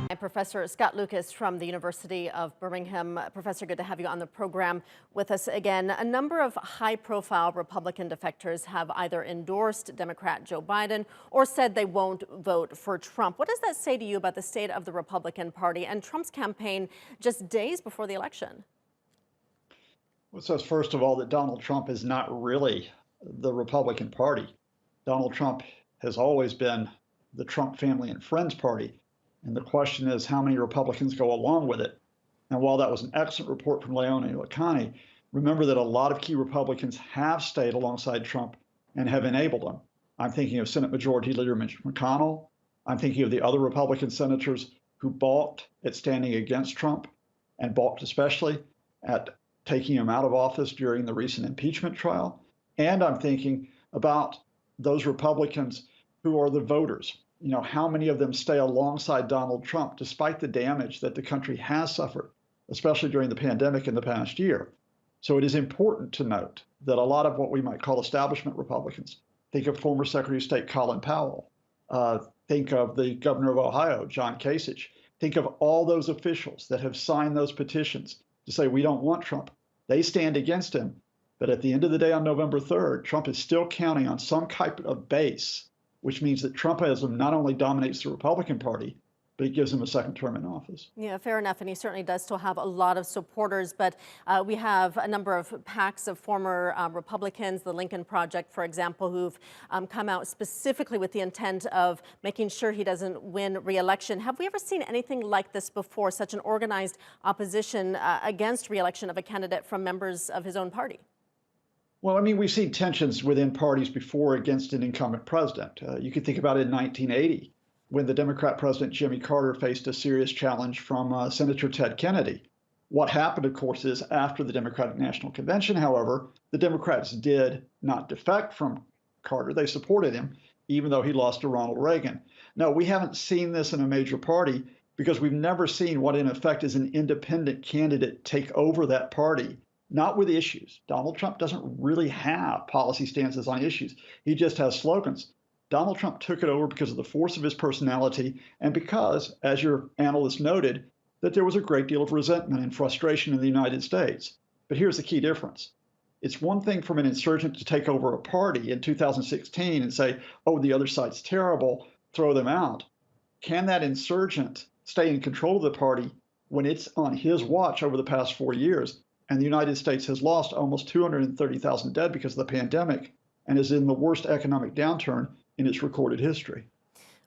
Hi, Professor Scott Lucas from the University of Birmingham. Professor, good to have you on the program with us again. A number of high-profile Republican defectors have either endorsed Democrat Joe Biden or said they won't vote for Trump. What does that say to you about the state of the Republican Party and Trump's campaign just days before the election? Well, it says, first of all, that Donald Trump is not really the Republican Party. Donald Trump has always been the Trump family and friends party. And the question is, how many Republicans go along with it? And while that was an excellent report from Leone Lacani, remember that a lot of key Republicans have stayed alongside Trump and have enabled him. I'm thinking of Senate Majority Leader Mitch McConnell. I'm thinking of the other Republican senators who balked at standing against Trump and balked especially at taking him out of office during the recent impeachment trial. And I'm thinking about those Republicans who are the voters. You know, how many of them stay alongside Donald Trump despite the damage that the country has suffered, especially during the pandemic in the past year. So it is important to note that a lot of what we might call establishment Republicans, think of former Secretary of State Colin Powell, think of the governor of Ohio, John Kasich, think of all those officials that have signed those petitions to say we don't want Trump. They stand against him. But at the end of the day on November 3rd, Trump is still counting on some type of base, which means that Trumpism not only dominates the Republican Party, but it gives him a second term in office. Yeah, fair enough. And he certainly does still have a lot of supporters. But we have a number of PACs of former Republicans, the Lincoln Project, for example, who've come out specifically with the intent of making sure he doesn't win re-election. Have we ever seen anything like this before, such an organized opposition against re-election of a candidate from members of his own party? Well, I mean, we've seen tensions within parties before against an incumbent president. You could think about it in 1980, when the Democrat president Jimmy Carter faced a serious challenge from Senator Ted Kennedy. What happened, of course, is after the Democratic National Convention, however, the Democrats did not defect from Carter. They supported him, even though he lost to Ronald Reagan. No, we haven't seen this in a major party because we've never seen what, in effect, is an independent candidate take over that party. Not with issues. Donald Trump doesn't really have policy stances on issues. He just has slogans. Donald Trump took it over because of the force of his personality and because, as your analyst noted, that there was a great deal of resentment and frustration in the United States. But here's the key difference. It's one thing for an insurgent to take over a party in 2016 and say, oh, the other side's terrible, throw them out. Can that insurgent stay in control of the party when it's on his watch over the past 4 years? And the United States has lost almost 230,000 dead because of the pandemic and is in the worst economic downturn in its recorded history.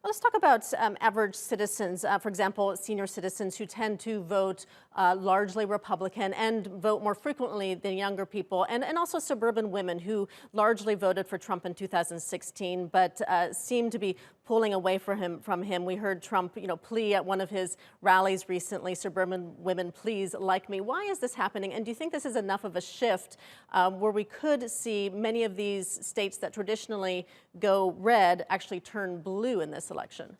Let's talk about average citizens, for example, senior citizens who tend to vote largely Republican and vote more frequently than younger people, and also suburban women who largely voted for Trump in 2016, but seem to be pulling away from him. We heard Trump, plea at one of his rallies recently, "Suburban women, please like me." Why is this happening? And do you think this is enough of a shift where we could see many of these states that traditionally go red actually turn blue in this election?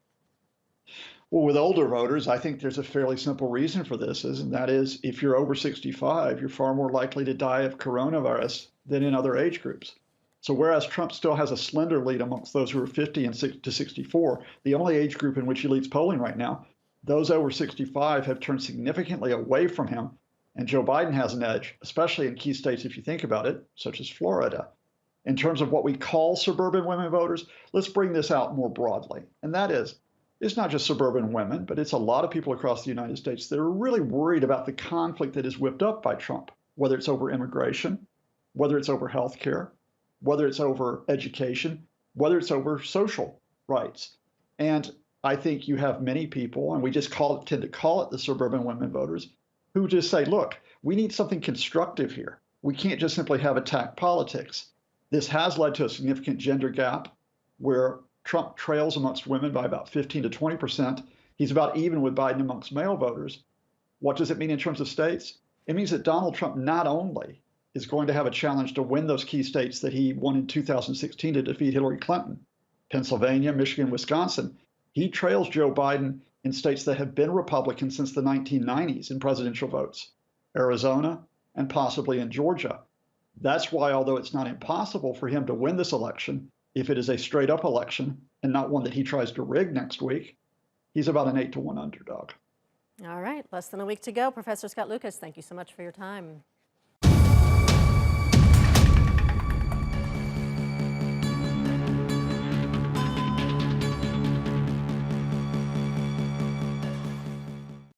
Well, with older voters, I think there's a fairly simple reason for this, and that is if you're over 65, you're far more likely to die of coronavirus than in other age groups. So whereas Trump still has a slender lead amongst those who are 50 and to 64, the only age group in which he leads polling right now, those over 65 have turned significantly away from him. And Joe Biden has an edge, especially in key states, if you think about it, such as Florida. In terms of what we call suburban women voters, let's bring this out more broadly. And that is, it's not just suburban women, but it's a lot of people across the United States that are really worried about the conflict that is whipped up by Trump, whether it's over immigration, whether it's over health care, whether it's over education, whether it's over social rights. And I think you have many people, and we just tend to call it the suburban women voters, who just say, look, we need something constructive here. We can't just simply have attack politics. This has led to a significant gender gap where Trump trails amongst women by about 15 to 20%. He's about even with Biden amongst male voters. What does it mean in terms of states? It means that Donald Trump not only is going to have a challenge to win those key states that he won in 2016 to defeat Hillary Clinton, Pennsylvania, Michigan, Wisconsin, he trails Joe Biden in states that have been Republican since the 1990s in presidential votes, Arizona and possibly in Georgia. That's why, although it's not impossible for him to win this election, if it is a straight up election and not one that he tries to rig next week, He's about an 8-to-1 underdog. All right, less than a week to go. Professor Scott Lucas, thank you so much for your time.